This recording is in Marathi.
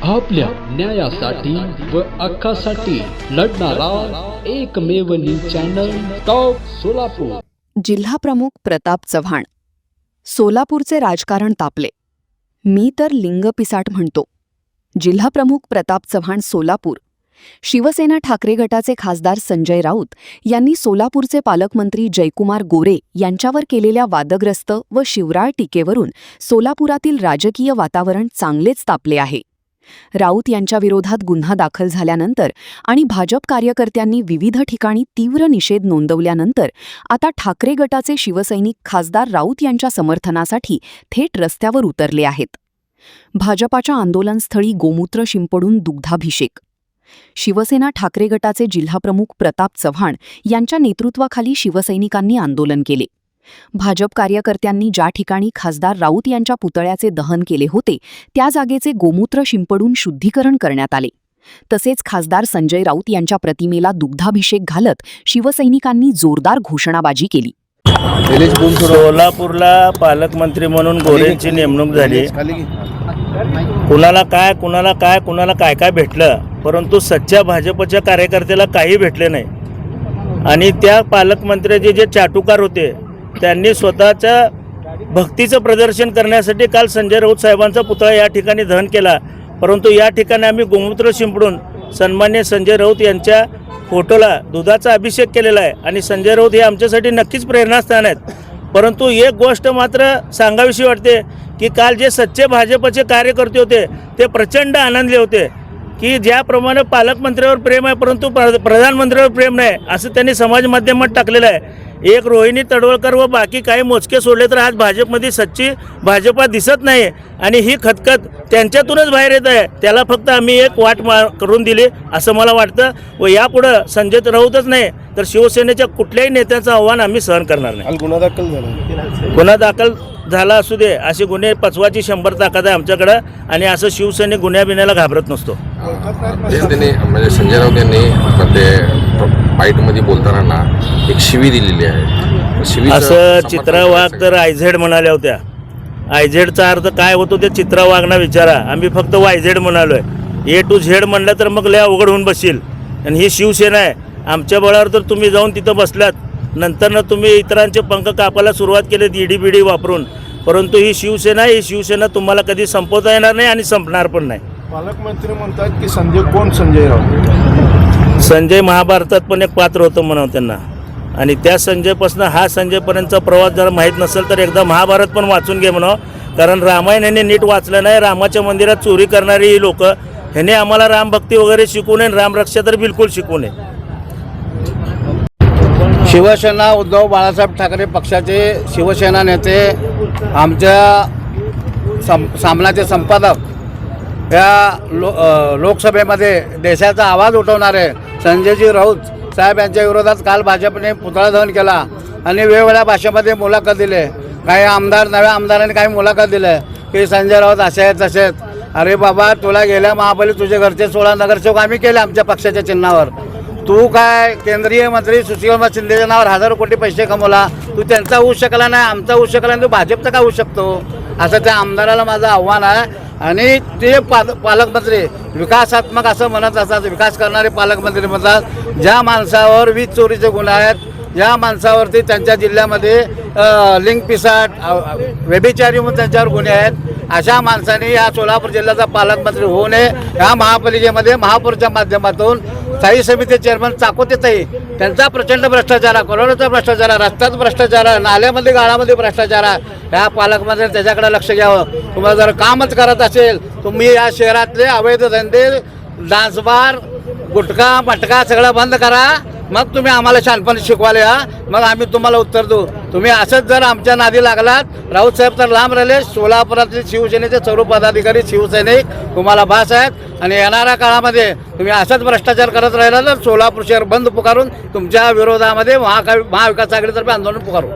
आपल्या न्यायासाठी व हक्कासाठी लढणारा एकमेव न्यूज चॅनल टॉप सोलापूर। जिल्हा प्रमुख प्रताप चव्हाण। सोलापूरचे राजकारण तापले, मी तर लिंग पिसाट म्हणतो। जिल्हा प्रमुख प्रताप चव्हाण सोलापूर। शिवसेना ठाकरे गटाचे खासदार संजय राऊत यांनी सोलापूरचे पालकमंत्री जयकुमार गोरे यांच्यावर केलेल्या वादग्रस्त व शिवराळ टीकेवरून सोलापुरातील राजकीय वातावरण चांगलेच तापले आहे। राऊत यांच्या विरोधात गुन्हा दाखल झाल्यानंतर आणि भाजप कार्यकर्त्यांनी विविध ठिकाणी तीव्र निषेध नोंदवल्यानंतर आता ठाकरे गटाचे शिवसैनिक खासदार राऊत यांच्या समर्थनासाठी थेट रस्त्यावर उतरले आहेत। भाजपाच्या आंदोलनस्थळी गोमूत्र शिंपडून दुग्धाभिषेक। शिवसेना ठाकरे गटाचे जिल्हाप्रमुख प्रताप चव्हाण यांच्या नेतृत्वाखाली शिवसैनिकांनी आंदोलन केले। भाजप कार्यकर्त्यांनी ज्या ठिकाणी खासदार राऊत यांच्या पुतळ्याचे दहन केले होते त्या जागेचे गोमूत्र शिंपडून शुद्धीकरण करण्यात आले। तसेच खासदार संजय राऊत यांच्या प्रतिमेला दुग्धाभिषेक घालत शिवसैनिकांनी जोरदार घोषणाबाजी केली। सोलापूरला पालकमंत्री म्हणून गोरेंची नेमणूक झाली। कुणाला काय काय भेटलं, परंतु सच्च्या भाजपच्या कार्यकर्त्याला काही भेटले नाही। आणि त्या पालकमंत्र्याचे जे चाटुकार होते त्यांनी स्वतःच्या भक्तीचं प्रदर्शन करण्यासाठी काल संजय राऊत साहेबांचा पुतळा या ठिकाणी दहन केला। परंतु या ठिकाणी आम्ही गोमूत्र शिंपडून सन्मान्य संजय राऊत यांच्या फोटोला दुधाचा अभिषेक केलेला आहे। आणि संजय राऊत हे आमच्यासाठी नक्कीच प्रेरणास्थान आहेत। परंतु एक गोष्ट मात्र सांगावीशी वाटते की काल जे सच्चे भाजपचे कार्यकर्ते होते ते प्रचंड आनंदले होते की ज्याप्रमाणे पालकमंत्र्यावर प्रेम आहे परंतु प्रधानमंत्र्यावर प्रेम नाही असं त्यांनी समाज माध्यमात टाकलेलं आहे। एक रोहिणी तडवळकर व बाकी काही मोजके सोडले तर आज भाजपमध्ये सच्ची भाजपा दिसत नाही। आणि ही खतखत त्यांच्यातूनच बाहेर येत आहे। त्याला फक्त आम्ही एक वाट करून दिली असं मला वाटतं। व यापुढं संजय राऊतच नाही तर शिवसेनेच्या कुठल्याही नेत्याचं आव्हान आम्ही सहन करणार नाही। गुन्हा दाखल झाला असू दे, असे गुन्हे पचवायची 100 ताकद आहे आमच्याकडं। आणि असं शिवसैनिक गुन्ह्या बिन्ह्याला घाबरत नसतो। त्यांनी म्हणजे संजय राऊत यांनी ते फाईटमध्ये बोलताना एक शिवी दिलेली आहे। असं चित्रा वाघ तर आयझेड म्हणाल्या होत्या। आयझेडचा अर्थ काय होतो ते चित्रा वाघना विचारा, आम्ही फक्त वायझेड म्हणालोय। ए टू झेड म्हणलं तर मग लय अवघड होऊन बसशील। आणि ही शिवसेना आहे, आमच्या बळावर तर तुम्ही जाऊन तिथं बसलात, नंतर तुम्ही इतरांचे पंख कापायला सुरुवात केली ईडी बिडी वापरून। परंतु ही शिवसेना तुम्हाला कधी संपवता येणार नाही आणि संपणार पण नाही। पालकमंत्री म्हणतात की संजय राऊत संजय महाभारतात पण एक पात्र होतं म्हणावं त्यांना। आणि त्या संजयपासून हा संजयपर्यंतचा प्रवास जर माहीत नसेल तर एकदा महाभारत पण वाचून घे म्हणावं। कारण रामायण ह्याने नीट वाचलं नाही। रामाच्या मंदिरात चोरी करणारी ही लोक ह्याने आम्हाला रामभक्ती वगैरे शिकवू नये, रामरक्षा तर बिलकुल शिकवू नये। शिवसेना उद्धव बाळासाहेब ठाकरे पक्षाचे शिवसेना नेते आमच्या सामनाचे संपादक या लोकसभेमध्ये देशाचा आवाज उठवणारे संजयजी राऊत साहेब यांच्या विरोधात काल भाजपने पुतळा दहन केला आणि वेगवेगळ्या भाषेमध्ये मुलाखत दिले। काही नव्या आमदारांनी काही मुलाखत दिले की संजय राऊत असे आहेत तसे आहेत। अरे बाबा, तुला गेल्या महापालिकेत तुझे घरचे 16 नगरसेवक आम्ही केले आमच्या पक्षाच्या चिन्हावर। तू काय केंद्रीय मंत्री सुशीलकुमार शिंदेच्या नावावर हजारो कोटी पैसे कमवला, तू त्यांचा होऊ शकला नाही, आमचा होऊ शकला नाही, तू भाजपचा का होऊ शकतो? असं त्या आमदाराला माझं आव्हान आहे। आणि ते पालकमंत्री विकासात्मक असं म्हणत असतात, विकास करणारे पालकमंत्री म्हणतात ज्या माणसावर वीज चोरीचे गुन्हे आहेत, ज्या माणसावरती त्यांच्या जिल्ह्यामध्ये लिंग पिसाट व्यभिचारी म्हणून त्यांच्यावर गुन्हे आहेत, अशा माणसाने या सोलापूर जिल्ह्याचा पालकमंत्री होऊ नये। या महापालिकेमध्ये महापौरच्या माध्यमातून स्थायी समिती चेअरमन चाकोतेताई त्यांचा प्रचंड भ्रष्टाचार आहे, करोडोचा भ्रष्टाचार आहे, रस्त्यात भ्रष्टाचार आहे, नाल्यामध्ये गाळामध्ये भ्रष्टाचार आहे। या पालकमंत्र्यांनी त्याच्याकडे लक्ष घ्यावं। तुम्हाला जर कामच करत असेल तुम्ही या शहरातले अवैध धंदे, डान्स बार, गुटखा मटका सगळं बंद करा, मग तुम्ही आम्हाला शहाणपण शिकवायला या, मग आम्ही तुम्हाला उत्तर देऊ। तुम्ही असंच जर आमच्या नादी लागलात राऊत साहेब तर लांब राहिले। सोलापुरातील शिवसेनेचे सर्व पदाधिकारी शिवसैनिक तुम्हाला भास आहेत। आणि येणाऱ्या काळामध्ये तुम्ही असंच भ्रष्टाचार करत राहिला तर सोलापूर शहर बंद पुकारून तुमच्या विरोधामध्ये महाविकास आघाडीतर्फे आंदोलन पुकारू।